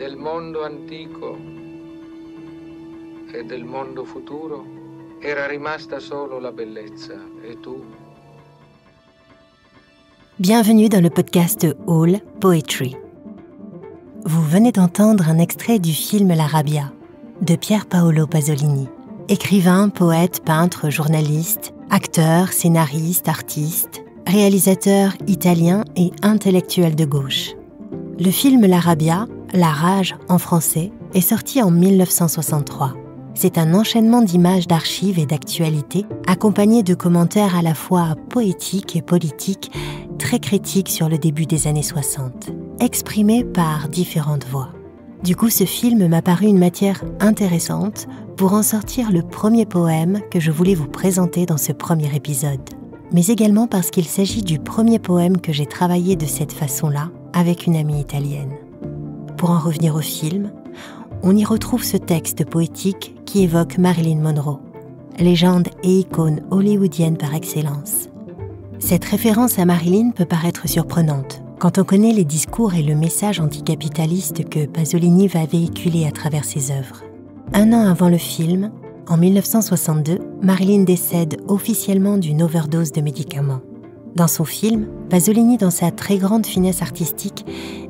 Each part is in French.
del mondo antico e del mondo futuro era rimasta solo la bellezza. E tu? Bienvenue dans le podcast All Poetry. Vous venez d'entendre un extrait du film L'Arabia de Pier Paolo Pasolini. Écrivain, poète, peintre, journaliste, acteur, scénariste, artiste, réalisateur italien et intellectuel de gauche. Le film L'Arabia, La Rage en français, est sorti en 1963. C'est un enchaînement d'images d'archives et d'actualités, accompagné de commentaires à la fois poétiques et politiques, très critiques sur le début des années 60, exprimés par différentes voix. Du coup, ce film m'a paru une matière intéressante pour en sortir le premier poème que je voulais vous présenter dans ce premier épisode. Mais également parce qu'il s'agit du premier poème que j'ai travaillé de cette façon-là avec une amie italienne. Pour en revenir au film, on y retrouve ce texte poétique qui évoque Marilyn Monroe, légende et icône hollywoodienne par excellence. Cette référence à Marilyn peut paraître surprenante quand on connaît les discours et le message anticapitaliste que Pasolini va véhiculer à travers ses œuvres. Un an avant le film, en 1962, Marilyn décède officiellement d'une overdose de médicaments. Dans son film, Pasolini, dans sa très grande finesse artistique,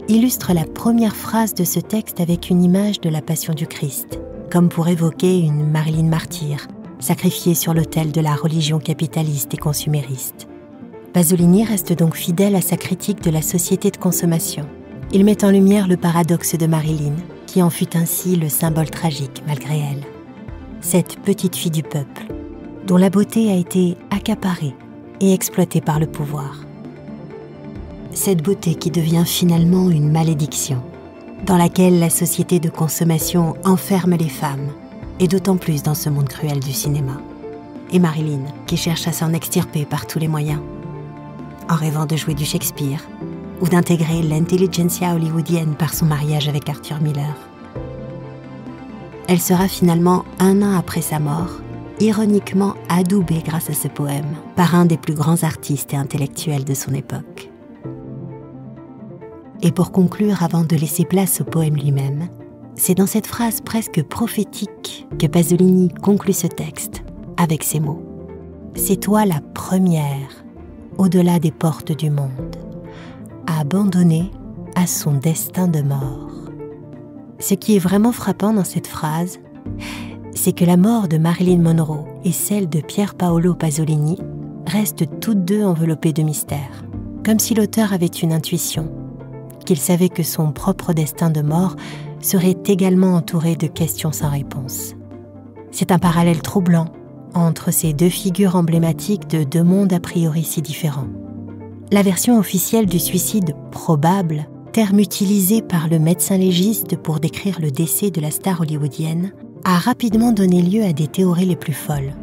illustre la première phrase de ce texte avec une image de la Passion du Christ, comme pour évoquer une Marilyn martyre, sacrifiée sur l'autel de la religion capitaliste et consumériste. Pasolini reste donc fidèle à sa critique de la société de consommation. Il met en lumière le paradoxe de Marilyn, qui en fut ainsi le symbole tragique malgré elle. Cette petite fille du peuple, dont la beauté a été accaparée et exploitée par le pouvoir. Cette beauté qui devient finalement une malédiction, dans laquelle la société de consommation enferme les femmes, et d'autant plus dans ce monde cruel du cinéma. Et Marilyn, qui cherche à s'en extirper par tous les moyens, en rêvant de jouer du Shakespeare, ou d'intégrer l'intelligentsia hollywoodienne par son mariage avec Arthur Miller. Elle sera finalement, un an après sa mort, ironiquement adoubée grâce à ce poème, par un des plus grands artistes et intellectuels de son époque. Et pour conclure, avant de laisser place au poème lui-même, c'est dans cette phrase presque prophétique que Pasolini conclut ce texte, avec ces mots. « C'est toi la première, au-delà des portes du monde, à abandonner à son destin de mort. » Ce qui est vraiment frappant dans cette phrase, c'est que la mort de Marilyn Monroe et celle de Pier Paolo Pasolini restent toutes deux enveloppées de mystère, comme si l'auteur avait une intuition, qu'il savait que son propre destin de mort serait également entouré de questions sans réponse. C'est un parallèle troublant entre ces deux figures emblématiques de deux mondes a priori si différents. La version officielle du suicide probable, terme utilisé par le médecin légiste pour décrire le décès de la star hollywoodienne, a rapidement donné lieu à des théories les plus folles.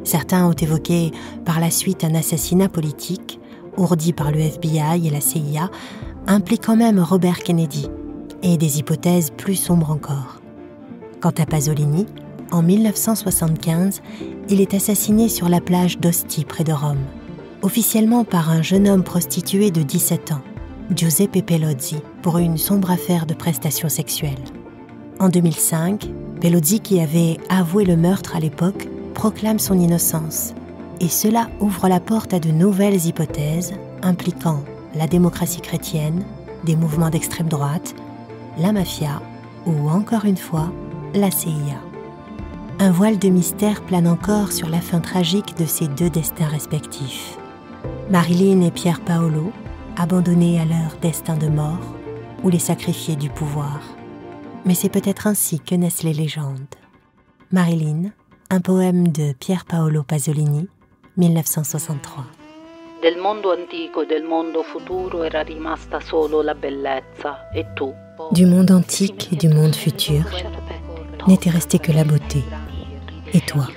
Certains ont évoqué par la suite un assassinat politique, ourdi par le FBI et la CIA, impliquant même Robert Kennedy, et des hypothèses plus sombres encore. Quant à Pasolini, en 1975, il est assassiné sur la plage d'Ostie près de Rome, officiellement par un jeune homme prostitué de 17 ans, Giuseppe Pelozzi, pour une sombre affaire de prestations sexuelles. En 2005, Pelozzi, qui avait avoué le meurtre à l'époque, proclame son innocence, et cela ouvre la porte à de nouvelles hypothèses impliquant la démocratie chrétienne, des mouvements d'extrême droite, la mafia ou, encore une fois, la CIA. Un voile de mystère plane encore sur la fin tragique de ces deux destins respectifs. Marilyn et Pier Paolo, abandonnés à leur destin de mort, ou les sacrifiés du pouvoir. Mais c'est peut-être ainsi que naissent les légendes. Marilyn, un poème de Pier Paolo Pasolini, 1963. Del mondo antico e del mondo futuro era rimasta solo la bellezza, et tu. Du monde antique et du monde futur n'était resté que la beauté. Et toi,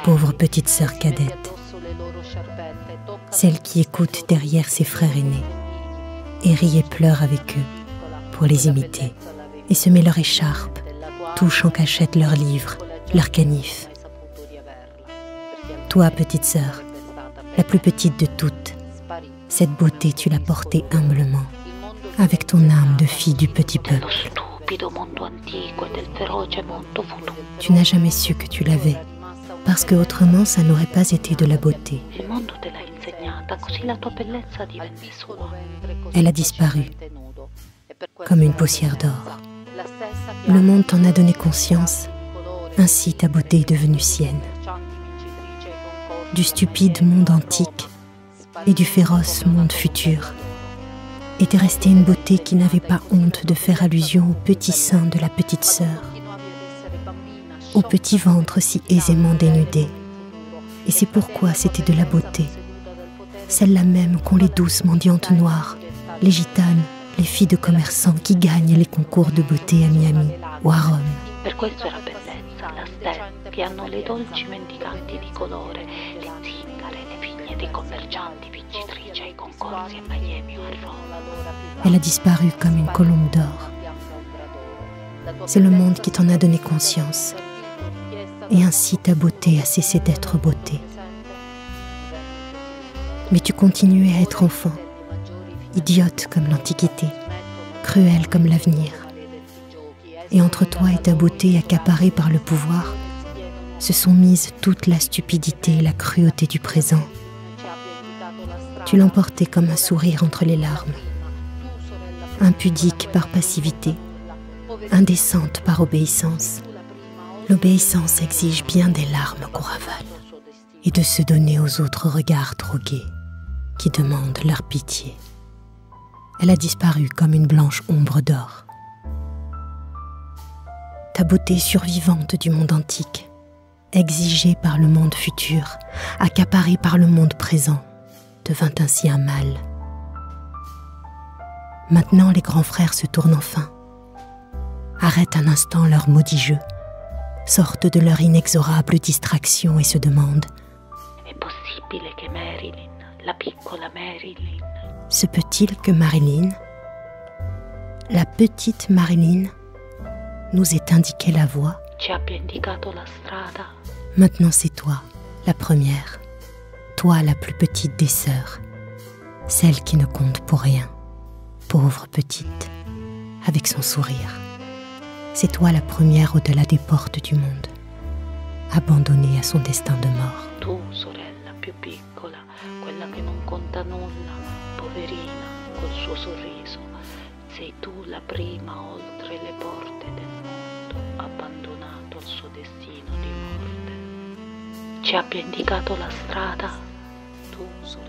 pauvre petite sœur cadette, celle qui écoute derrière ses frères aînés et rit et pleure avec eux pour les imiter et se met leur écharpe, touche en cachette leurs livres, leurs canifs. Toi, petite sœur, la plus petite de toutes, cette beauté tu l'as portée humblement, avec ton âme de fille du petit dello peuple. stupido mondo antico e del feroce mondo futuro. Tu n'as jamais su que tu l'avais, parce que autrement ça n'aurait pas été de la beauté. Il mondo te l'ha insegnata, così la tua bellezza divenne sua. Elle a disparu, comme une poussière d'or. Le monde t'en a donné conscience, ainsi ta beauté est devenue sienne. Du stupide monde antique et du féroce monde futur était restée une beauté qui n'avait pas honte de faire allusion au petit sein de la petite sœur, au petit ventre si aisément dénudé. Et c'est pourquoi c'était de la beauté, celle-là même qu'ont les douces mendiantes noires, les gitanes, les filles de commerçants qui gagnent les concours de beauté à Miami ou à Rome. Per questo era bellezza, la steppe, hanno le dolci mendicanti di colore, le zingare, le vigne dei commercianti, vincitrici ai concorsi a Miami o a Roma. Elle a disparu comme une colombe d'or. C'est le monde qui t'en a donné conscience. Et ainsi ta beauté a cessé d'être beauté. Mais tu continuais à être enfant, idiote comme l'Antiquité, cruelle comme l'avenir. Et entre toi et ta beauté accaparée par le pouvoir, se sont mises toute la stupidité et la cruauté du présent. Tu l'emportais comme un sourire entre les larmes, impudique par passivité, indécente par obéissance. L'obéissance exige bien des larmes qu'on ravale et de se donner aux autres regards drogués qui demandent leur pitié. Elle a disparu comme une blanche ombre d'or. Ta beauté survivante du monde antique, exigée par le monde futur, accaparée par le monde présent, devint ainsi un mal. Maintenant, les grands frères se tournent enfin, arrêtent un instant leur maudit jeu, sortent de leur inexorable distraction et se demandent: È possibile che Marilyn, la piccola Marilyn, se peut-il que Marilyn, la petite Marilyn, nous ait indiqué la voie? ci abbia indicato la strada? Maintenant c'est toi, la première, toi la plus petite des sœurs, celle qui ne compte pour rien, pauvre petite, avec son sourire. C'est toi la première au-delà des portes du monde, abandonnée à son destin de mort. Tu, sorella più piccola, quella che non conta nulla, poverina, col suo sorriso, sei tu la prima oltre le porte del mondo, abbandonato al suo destino di morte. Ci abbia indicato la strada? Tu, sorella